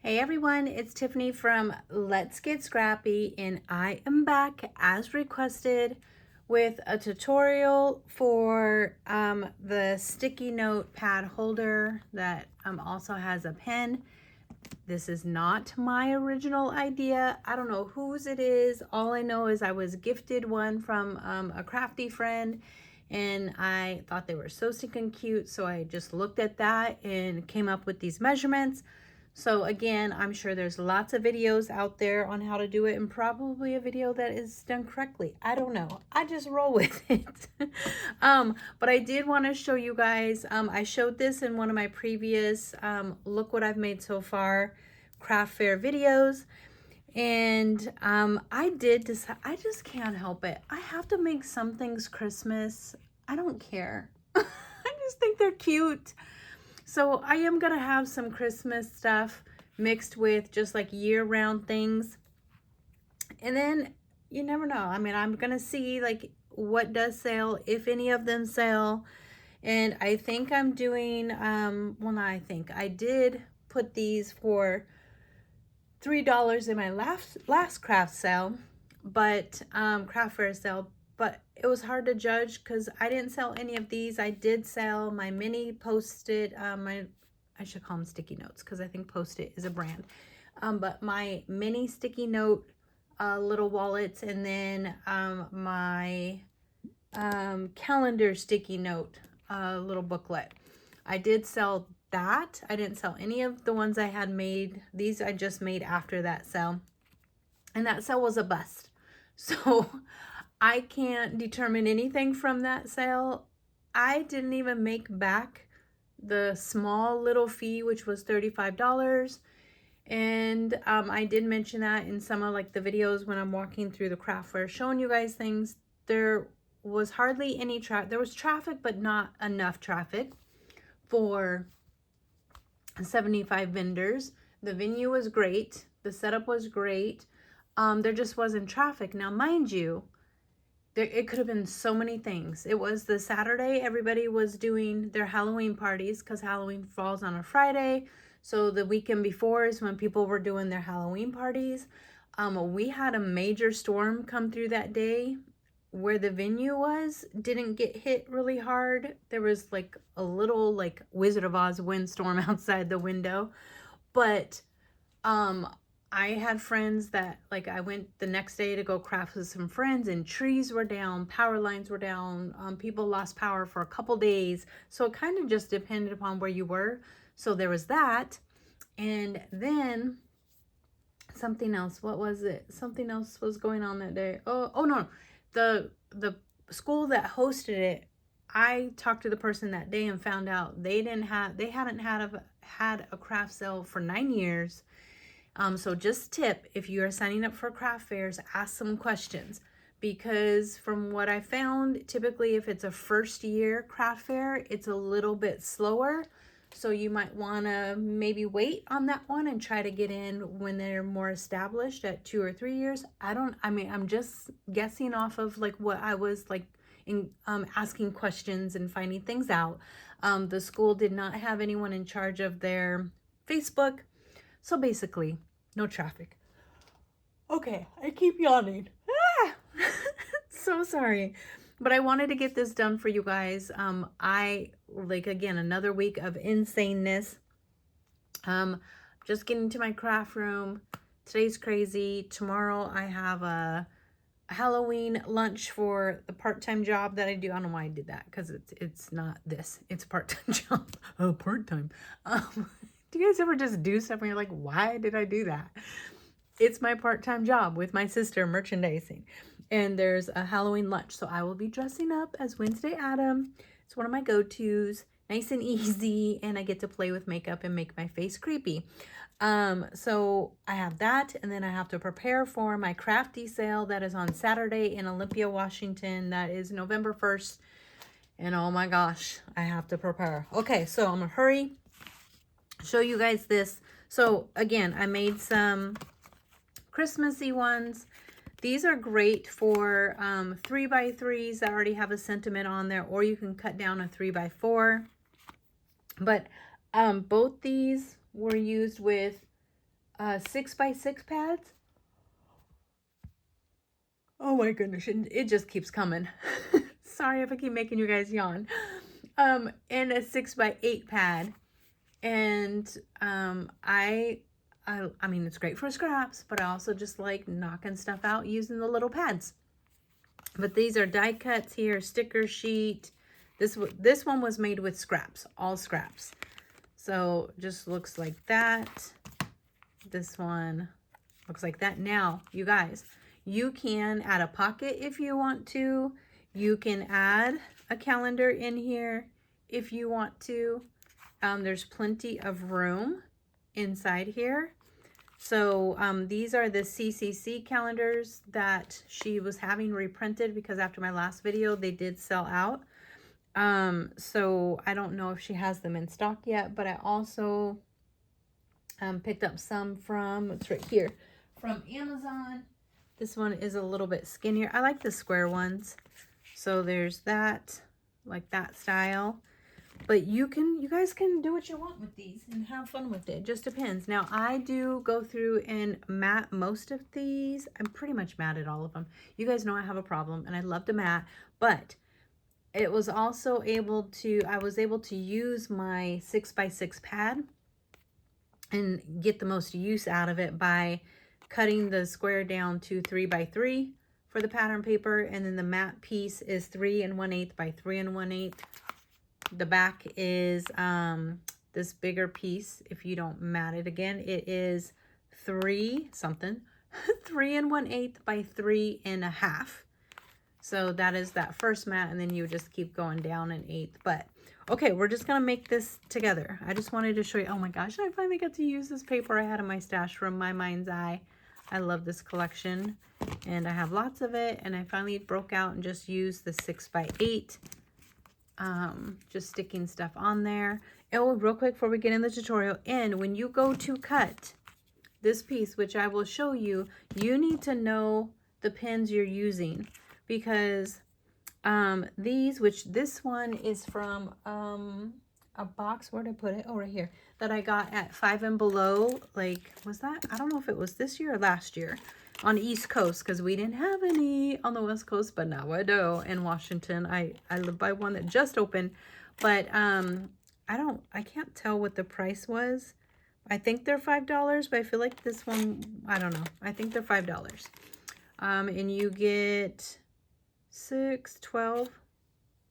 Hey everyone, it's Tiffany from Let's Get Scrappy, and I am back as requested with a tutorial for the sticky note pad holder that also has a pen. This is not my original idea. I don't know whose it is. All I know is I was gifted one from a crafty friend, and I thought they were so stinking cute, so I just looked at that and came up with these measurements. So again, I'm sure there's lots of videos out there on how to do it, and probably a video that is done correctly. I don't know. I just roll with it. But I did want to show you guys. I showed this in one of my previous look what I've made so far craft fair videos. And I did decide, I just can't help it. I have to make some things Christmas. I don't care. I just think they're cute. So I am going to have some Christmas stuff mixed with just like year-round things. And then you never know. I mean, I'm going to see like what does sell, if any of them sell. And I think I'm doing, well, not I think. I did put these for $3 in my last craft sale, but craft fair sale. But it was hard to judge because I didn't sell any of these. I did sell my mini Post-it, I should call them sticky notes because I think Post-it is a brand. But my mini sticky note little wallets, and then my calendar sticky note little booklet. I did sell that. I didn't sell any of the ones I had made. These I just made after that sale. And that sale was a bust. So I can't determine anything from that sale. I didn't even make back the small little fee, which was $35. And I did mention that in some of like the videos when I'm walking through the craft fair, showing you guys things. There was hardly any traffic. There was traffic, but not enough traffic for 75 vendors. The venue was great. The setup was great. There just wasn't traffic. Now, mind you, it could have been so many things. It was the Saturday. Everybody was doing their Halloween parties because Halloween falls on a Friday. So the weekend before is when people were doing their Halloween parties. We had a major storm come through that day. Where the venue was didn't get hit really hard. There was like a little like Wizard of Oz windstorm outside the window. But I had friends that, like, I went the next day to go craft with some friends, and trees were down, power lines were down, people lost power for a couple days. So it kind of just depended upon where you were. So there was that. And then something else. What was it? Something else was going on that day. Oh no. The school that hosted it, I talked to the person that day and found out they hadn't had a craft sale for 9 years. So just tip, if you are signing up for craft fairs, ask some questions, because from what I found, typically if it's a first year craft fair, it's a little bit slower. So you might want to maybe wait on that one and try to get in when they're more established at 2 or 3 years. I'm just guessing off of like what I was like in asking questions and finding things out. The school did not have anyone in charge of their Facebook. So basically, no traffic. Okay, I keep yawning. So sorry. But I wanted to get this done for you guys. I, like, again, another week of insaneness. Just getting to my craft room. Today's crazy. Tomorrow I have a Halloween lunch for the part-time job that I do. I don't know why I did that, because it's not this. It's a part-time job. Oh, part-time. Do you guys ever just do stuff and you're like, why did I do that? It's my part-time job with my sister, merchandising. And there's a Halloween lunch. So I will be dressing up as Wednesday Adam. It's one of my go-tos. Nice and easy. And I get to play with makeup and make my face creepy. So I have that. And then I have to prepare for my crafty sale that is on Saturday in Olympia, Washington. That is November 1st. And oh my gosh, I have to prepare. Okay, so I'm going to hurry. Show you guys this. So again, I made some Christmassy ones. These are great for 3x3s that already have a sentiment on there, or you can cut down a 3x4. But both these were used with 6x6 pads. Oh my goodness, it just keeps coming. Sorry if I keep making you guys yawn. And a 6x8 pad. And I mean, it's great for scraps, but I also just like knocking stuff out using the little pads. But these are die cuts here, sticker sheet. This one was made with scraps, all scraps. So just looks like that. This one looks like that. Now, you guys, you can add a pocket if you want to. You can add a calendar in here if you want to. There's plenty of room inside here. So these are the CCC calendars that she was having reprinted because after my last video, they did sell out. So I don't know if she has them in stock yet, but I also picked up some from, it's right here, from Amazon. This one is a little bit skinnier. I like the square ones. So there's that, like that style. But you guys can do what you want with these and have fun with it. Just depends. Now, I do go through and mat most of these. I'm pretty much mat at all of them. You guys know I have a problem and I love to mat, but it was also I was able to use my 6x6 pad and get the most use out of it by cutting the square down to 3x3 for the pattern paper. And then the mat piece is 3 1/8 by 3 1/8. The back is this bigger piece. If you don't mat it again, it is 3 1/8 by 3 1/2. So that is that first mat, and then you just keep going down an 1/8. But okay, we're just gonna make this together. I just wanted to show you. Oh my gosh, I finally got to use this paper I had in my stash from My Mind's Eye. I love this collection, and I have lots of it. And I finally broke out and just used the 6x8. Just sticking stuff on there. Oh, real quick before we get in the tutorial, and when you go to cut this piece, which I will show you, you need to know the pins you're using, because this one is from a box, where did I put it? Oh, right here, that I got at Five and Below. Like, was that, I don't know if it was this year or last year, on East Coast, because we didn't have any on the West Coast, but now I do in Washington. I live by one that just opened, but I can't tell what the price was. I think they're $5, but I feel like this one, I don't know. I think they're $5. And you get 6, 12.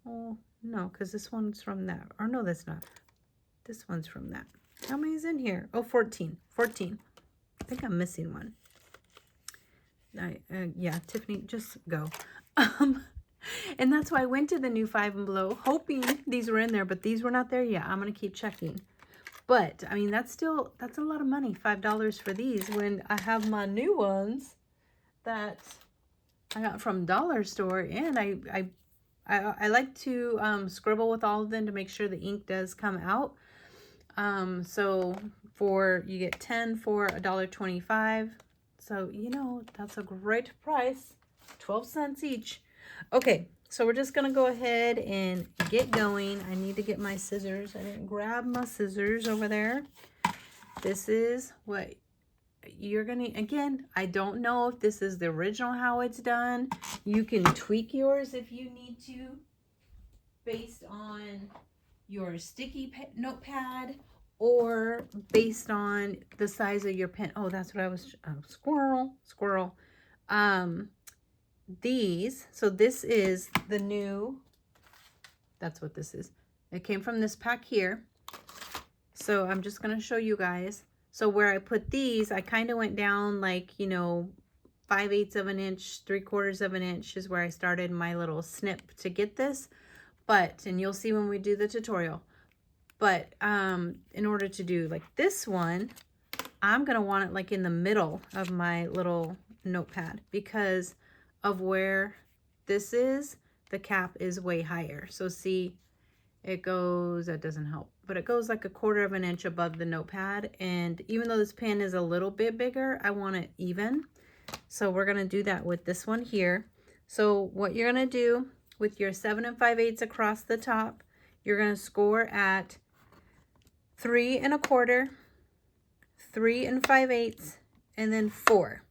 Oh, no, because this one's from that. Or no, that's not. This one's from that. How many is in here? Oh, 14. 14. I think I'm missing one. Yeah, Tiffany, just go. And that's why I went to the new Five and Below, hoping these were in there, but these were not there yet. I'm going to keep checking. But, I mean, that's a lot of money, $5 for these, when I have my new ones that I got from Dollar Store. And I like to scribble with all of them to make sure the ink does come out. So you get 10 for $1.25. So, you know, that's a great price, 12 cents each. Okay, so we're just going to go ahead and get going. I need to get my scissors. I didn't grab my scissors over there. This is what you're going to, again, I don't know if this is the original how it's done. You can tweak yours if you need to, based on your sticky notepad, or based on the size of your pen. Oh, that's what I was, squirrel. So this is the new, that's what this is. It came from this pack here. So I'm just going to show you guys. So where I put these, I kind of went down like, you know, 5/8 of an inch, 3/4 of an inch is where I started my little snip to get this. But, and you'll see when we do the tutorial. But in order to do like this one, I'm going to want it like in the middle of my little notepad, because of where this is, the cap is way higher. So see, it goes, that doesn't help, but it goes like 1/4 of an inch above the notepad. And even though this pen is a little bit bigger, I want it even. So we're going to do that with this one here. So what you're going to do with your 7 5/8 across the top, you're going to score at 3 1/4, 3 5/8, and then 4,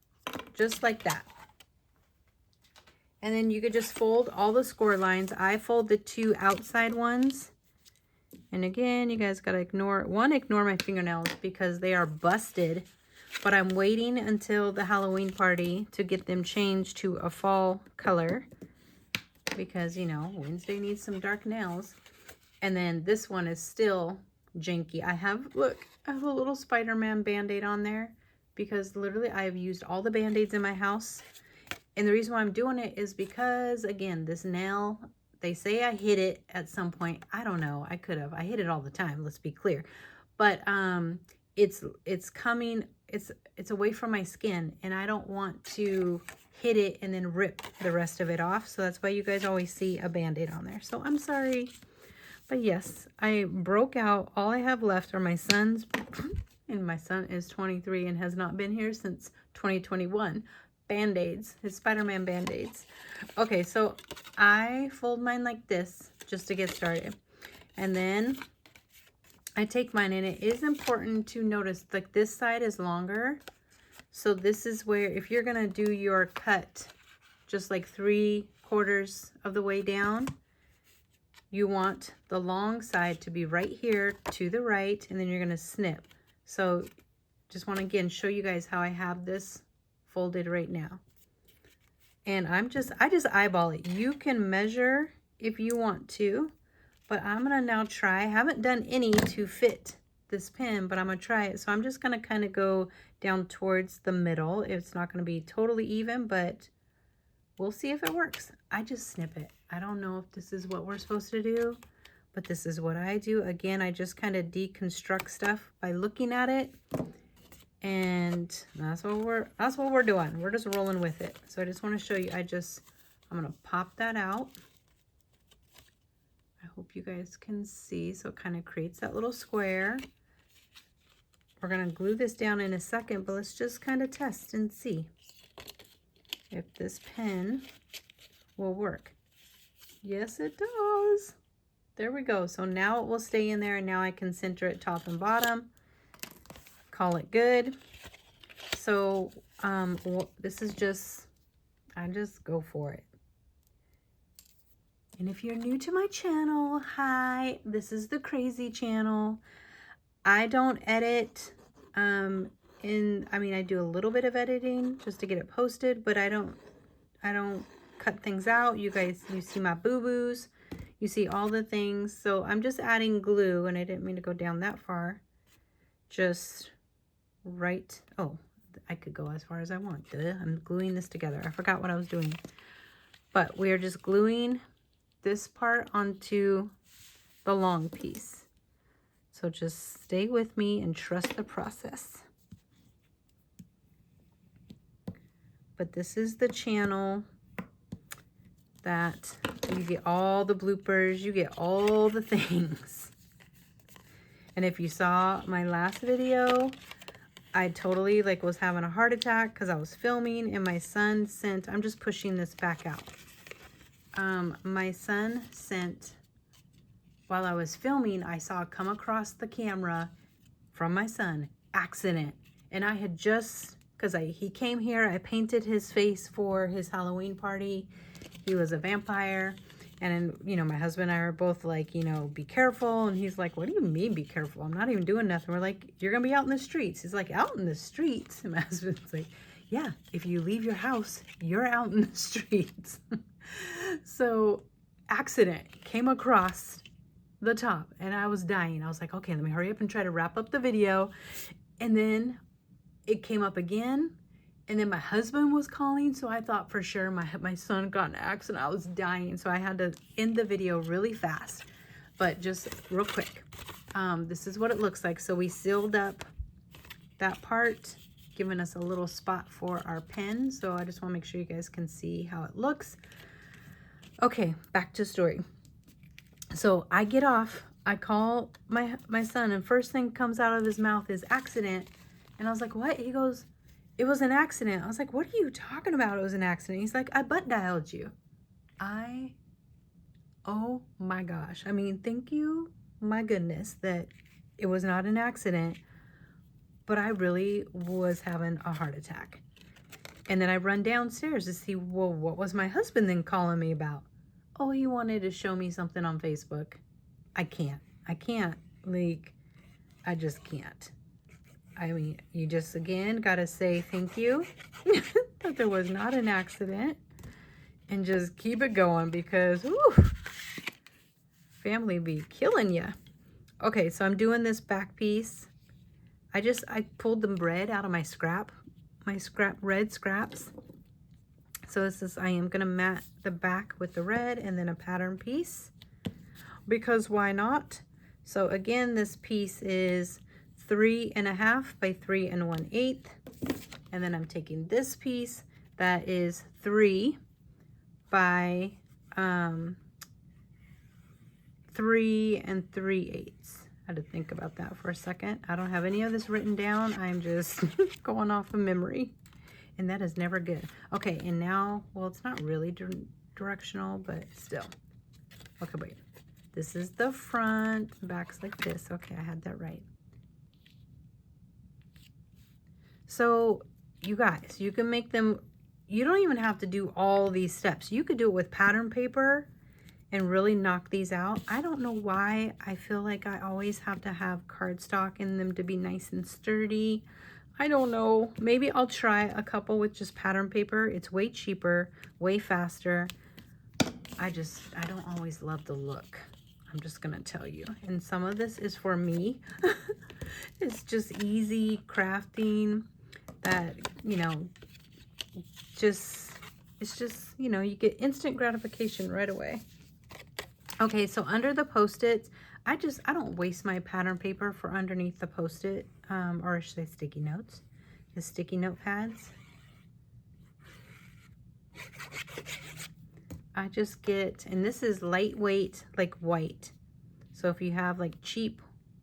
just like that. And then you could just fold all the score lines. I fold the 2 outside ones. And again, you guys gotta ignore my fingernails because they are busted. But I'm waiting until the Halloween party to get them changed to a fall color. Because, you know, Wednesday needs some dark nails. And then this one is still janky. Look, I have a little Spider-Man Band-Aid on there. Because literally I have used all the Band-Aids in my house. And the reason why I'm doing it is because, again, this nail, they say I hit it at some point. I don't know. I could have. I hit it all the time. Let's be clear. But it's coming. It's away from my skin, and I don't want to hit it and then rip the rest of it off. So that's why you guys always see a Band-Aid on there. So I'm sorry. But yes, I broke out. All I have left are my son's, and my son is 23 and has not been here since 2021. Band-Aids, his Spider-Man Band-Aids. Okay, so I fold mine like this just to get started. And then I take mine, and it is important to notice, like, this side is longer. So this is where, if you're going to do your cut just like 3/4 of the way down, you want the long side to be right here to the right, and then you're going to snip. So just want to, again, show you guys how I have this folded right now. And I just eyeball it. You can measure if you want to, but I'm gonna now try. I haven't done any to fit this pin, but I'm gonna try it. So I'm just gonna kind of go down towards the middle. It's not gonna be totally even, but we'll see if it works. I just snip it. I don't know if this is what we're supposed to do, but this is what I do. Again, I just kind of deconstruct stuff by looking at it. And that's what we're doing. We're just rolling with it. So I just want to show you. I'm going to pop that out. I hope you guys can see. So it kind of creates that little square. We're going to glue this down in a second, but let's just kind of test and see if this pen will work. Yes, it does. There we go. So now it will stay in there, and now I can center it top and bottom. Call it good. So this is just, I just go for it. And if you're new to my channel, hi, this is the crazy channel. I don't edit I mean, I do a little bit of editing just to get it posted, but I don't cut things out. You see my boo-boos, you see all the things. So I'm just adding glue, and I didn't mean to go down that far. Just right. Oh, I could go as far as I want. Duh. I'm gluing this together. I forgot what I was doing. But we are just gluing this part onto the long piece. So just stay with me and trust the process. But this is the channel that you get all the bloopers, you get all the things. And if you saw my last video, I totally was having a heart attack because I was filming, and my son sent, I'm just pushing this back out. My son sent, while I was filming, I saw come across the camera from my son, accident. And I had just, because he came here, I painted his face for his Halloween party. He was a vampire. And, you know, my husband and I are both like, you know, be careful. And he's like, what do you mean be careful? I'm not even doing nothing. We're like, you're going to be out in the streets. He's like, out in the streets? And my husband's like, yeah, if you leave your house, you're out in the streets. So, accident, came across the top, and I was dying. I was like, okay, let me hurry up and try to wrap up the video. And then it came up again. And then my husband was calling, so I thought for sure my son got in an accident. I was dying, so I had to end the video really fast. But just real quick, this is what it looks like. So we sealed up that part, giving us a little spot for our pen. So I just want to make sure you guys can see how it looks. Okay, back to story. So I get off, I call my son, and first thing comes out of his mouth is accident. And I was like, what? He goes, it was an accident. I was like, what are you talking about? It was an accident. He's like, I butt dialed you. Oh my gosh. I mean, thank you, my goodness, that it was not an accident. but I really was having a heart attack. And then I run downstairs to see, well, what was my husband then calling me about? Oh, he wanted to show me something on Facebook. I can't. Like, I just can't. I mean, you just, again, got to say thank you that there was not an accident and just keep it going because, whew, family be killing you. Okay, so I'm doing this back piece. I pulled the red out of my red scraps. So this is, I am gonna mat the back with the red and then a pattern piece because why not? So again, this piece is 3.5 by 3 1/8. And then I'm taking this piece that is 3 by 3 3/8. I had to think about that for a second. I don't have any of this written down. I'm just going off of memory. And that is never good. Okay, and now, well, it's not really directional, but still. Okay, wait. This is the front. Back's like this. Okay, I had that right. So, you guys, you can make them, you don't even have to do all these steps. You could do it with pattern paper and really knock these out. I don't know why I feel like I always have to have cardstock in them to be nice and sturdy. I don't know. Maybe I'll try a couple with just pattern paper. It's way cheaper, way faster. I don't always love the look. I'm just gonna tell you. And some of this is for me. It's just easy crafting that, you know, it's just, you know, you get instant gratification right away. Okay, so under the Post-its, I don't waste my pattern paper for underneath the Post-it, or should I say sticky notes, the sticky note pads. I just get, and this is lightweight, like white. So if you have like cheap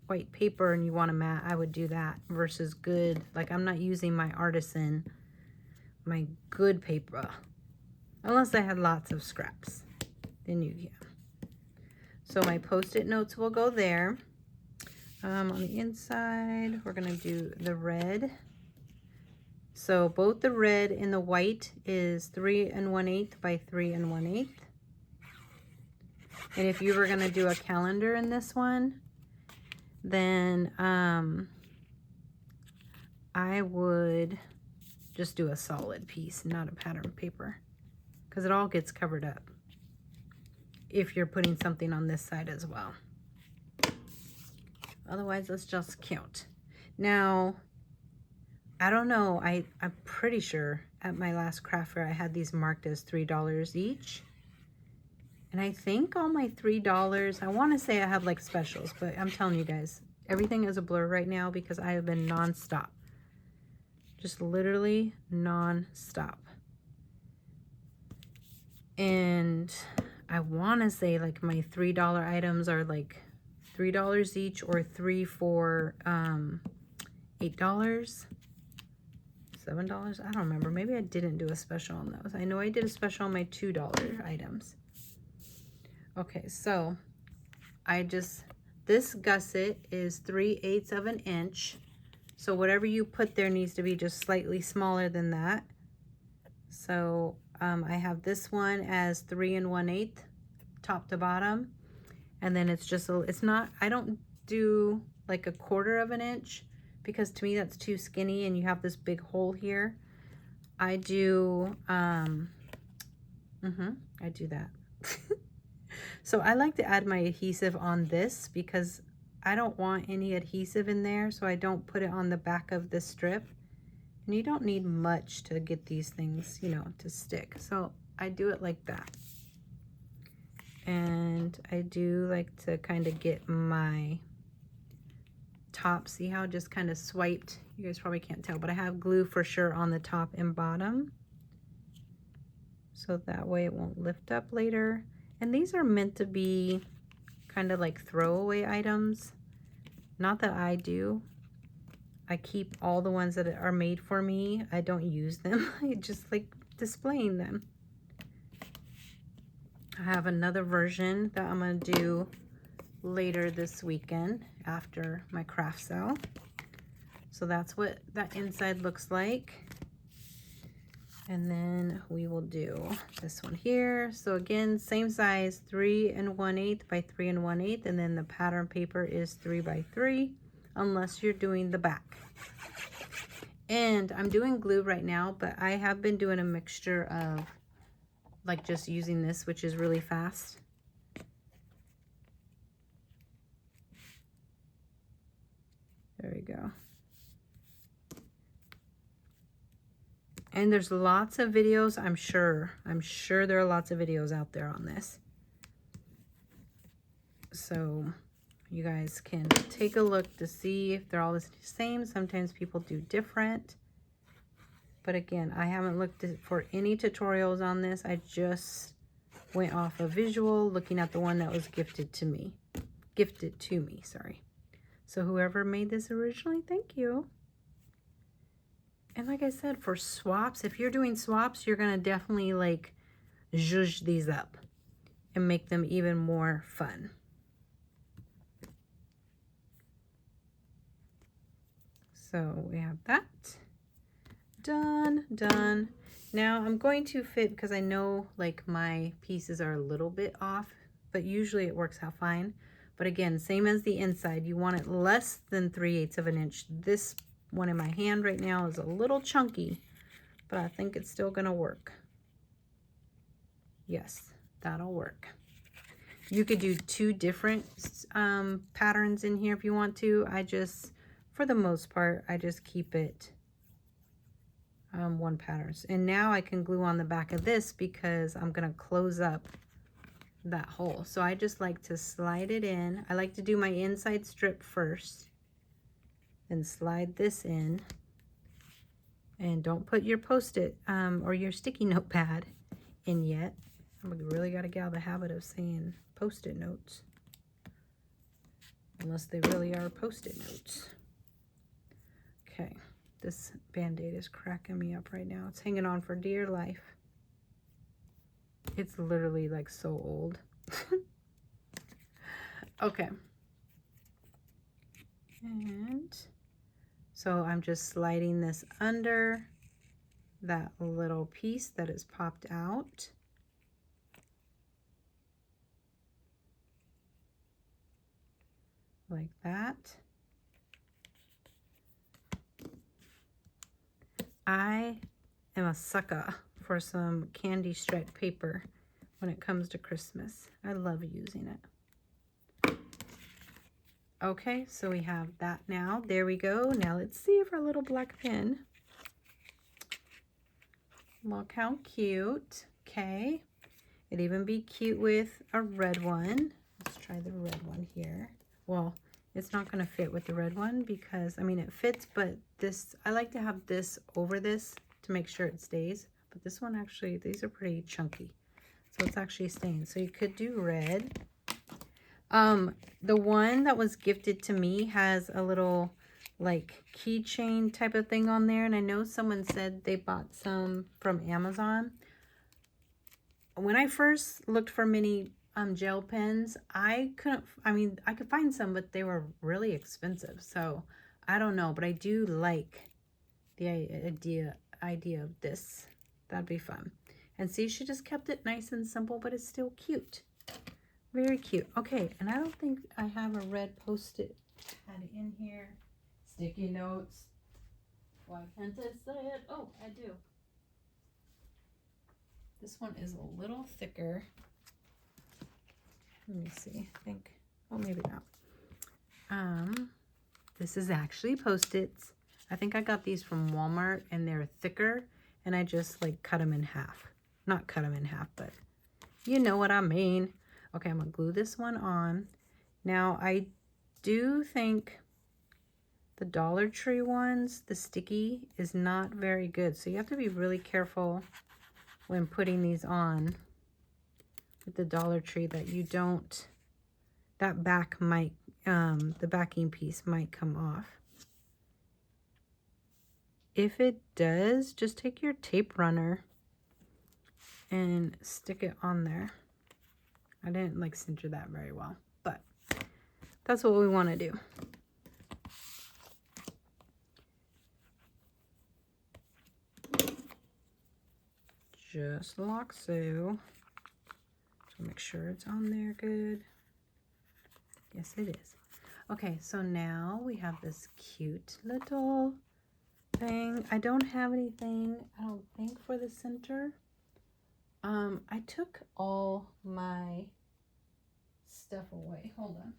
white paper and you want a mat, I would do that versus good. Like I'm not using my artisan, my good paper, unless I had lots of scraps, then you can. So my Post-it notes will go there. On the inside, we're gonna do the red. So both the red and the white is 3 1/8 by 3 1/8. And if you were gonna do a calendar in this one, then I would just do a solid piece, not a pattern paper, because it all gets covered up if you're putting something on this side as well. Otherwise, let's just count. Now, I don't know, I'm pretty sure at my last craft fair I had these marked as $3 each. And I think all my $3, I want to say I have like specials, but I'm telling you guys, everything is a blur right now because I have been non-stop. Just literally non-stop. And I want to say like my $3 items are like $3 each or 3 for $8, $7. I don't remember. Maybe I didn't do a special on those. I know I did a special on my $2 items. Okay, so this gusset is 3/8 of an inch. So whatever you put there needs to be just slightly smaller than that. So I have this one as 3 1/8 top to bottom. And then it's just, I don't do like a 1/4 of an inch because to me that's too skinny and you have this big hole here. I do, I do that. So I like to add my adhesive on this because I don't want any adhesive in there, so I don't put it on the back of the strip. And you don't need much to get these things, you know, to stick. So I do it like that. And I do like to kind of get my top, see how it just kind of swiped? You guys probably can't tell, but I have glue for sure on the top and bottom. So that way it won't lift up later. And these are meant to be kind of like throwaway items. Not that I do. I keep all the ones that are made for me. I don't use them. I just like displaying them. I have another version that I'm going to do later this weekend after my craft sale. So that's what that inside looks like. And then we will do this one here. So again, same size, 3 1/8 by 3 1/8, and then the pattern paper is 3 by 3, unless you're doing the back. And I'm doing glue right now, but I have been doing a mixture of like just using this, which is really fast. There we go. And there's lots of videos, I'm sure there are lots of videos out there on this. So you guys can take a look to see if they're all the same. Sometimes people do different. But again, I haven't looked for any tutorials on this. I just went off a visual looking at the one that was gifted to me, sorry. So whoever made this originally, thank you. And like I said, for swaps, if you're doing swaps, you're going to definitely like zhuzh these up and make them even more fun. So we have that. Done. Now I'm going to fit, because I know like my pieces are a little bit off, but usually it works out fine. But again, same as the inside, you want it less than 3/8 of an inch. This one in my hand right now is a little chunky, but I think it's still gonna work. Yes, that'll work. You could do 2 different patterns in here if you want to. I just, for the most part, I just keep it one pattern. And now I can glue on the back of this because I'm gonna close up that hole. So I just like to slide it in. I like to do my inside strip first, then slide this in. And don't put your Post-it or your sticky note pad in yet. I really got to get out of the habit of saying Post-it notes, unless they really are Post-it notes. Okay, this Band-Aid is cracking me up right now. It's hanging on for dear life. It's literally like so old. Okay. And so I'm just sliding this under that little piece that is popped out. Like that. I am a sucker for some candy striped paper when it comes to Christmas. I love using it. Okay, so we have that now. There we go. Now let's see if our little black pin. Look how cute. Okay. It'd even be cute with a red one. Let's try the red one here. Well, it's not going to fit with the red one because, I mean, it fits, but this, I like to have this over this to make sure it stays. But this one actually, these are pretty chunky. So it's actually staying. So you could do red. The one that was gifted to me has a little like keychain type of thing on there. And I know someone said they bought some from Amazon. When I first looked for mini gel pens, I could find some, but they were really expensive. So I don't know, but I do like the idea of this. That'd be fun. And see, she just kept it nice and simple, but it's still cute. Very cute. Okay, and I don't think I have a red Post-it pad in here. Sticky notes. Why can't I say it? Oh, I do. This one is a little thicker. Let me see. I think, oh, maybe not. This is actually Post-its. I think I got these from Walmart, and they're thicker, and I just like cut them in half. Not cut them in half, but you know what I mean. Okay, I'm gonna glue this one on. Now, I do think the Dollar Tree ones, the sticky, is not very good. So you have to be really careful when putting these on with the Dollar Tree that you don't, that back might, the backing piece might come off. If it does, just take your tape runner and stick it on there. I didn't like center that very well, but that's what we want to do. just like so. So make sure it's on there good. Yes, it is. Okay, so now we have this cute little thing. I don't have anything, I don't think, for the center. I took all my stuff away. Hold on.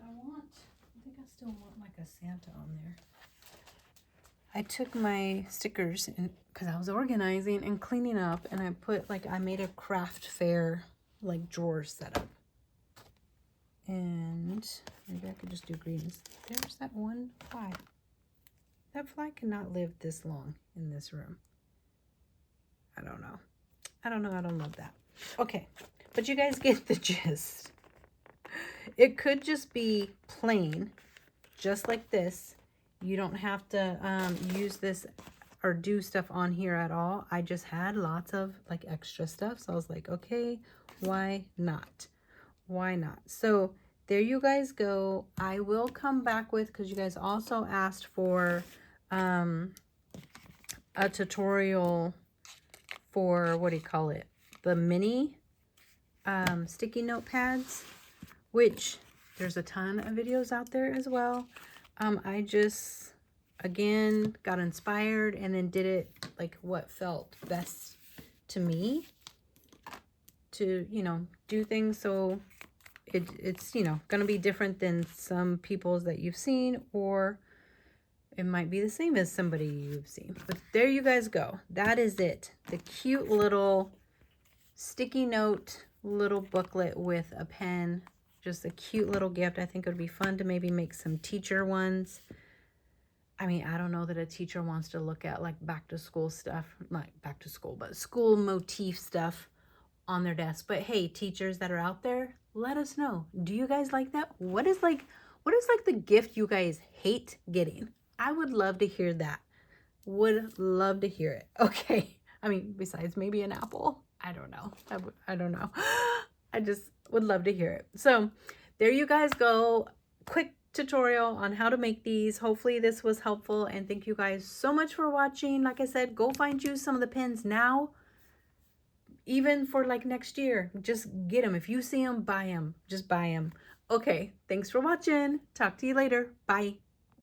I think I still want like a Santa on there. I took my stickers because I was organizing and cleaning up, and I put like, I made a craft fair like drawer setup. And maybe I could just do greens. There's that one fly. That fly cannot live this long in this room. I don't know. I don't love that. Okay, but you guys get the gist. It could just be plain, just like this. You don't have to use this or do stuff on here at all. I just had lots of like extra stuff. So I was like, okay, why not? Why not? So there you guys go. I will come back with, because you guys also asked for a tutorial for, what do you call it? The mini sticky note pads, which there's a ton of videos out there as well. I just, again, got inspired and then did it like what felt best to me to, you know, do things. So it's, you know, going to be different than some people's that you've seen, or it might be the same as somebody you've seen. But there you guys go. That is it. The cute little sticky note little booklet with a pen. Just a cute little gift. I think it would be fun to maybe make some teacher ones. I mean, I don't know that a teacher wants to look at like back to school stuff. Not back to school, but school motif stuff on their desk. But hey, teachers that are out there, let us know. Do you guys like that? What is like the gift you guys hate getting? I would love to hear that. Would love to hear it. Okay. I mean, besides maybe an apple. I don't know. I don't know. I just would love to hear it. So there you guys go. Quick tutorial on how to make these. Hopefully this was helpful, and thank you guys so much for watching. Like I said, go find you some of the pins now. Even for like next year, just get them. If you see them, buy them. Just buy them. Okay, thanks for watching. Talk to you later. Bye.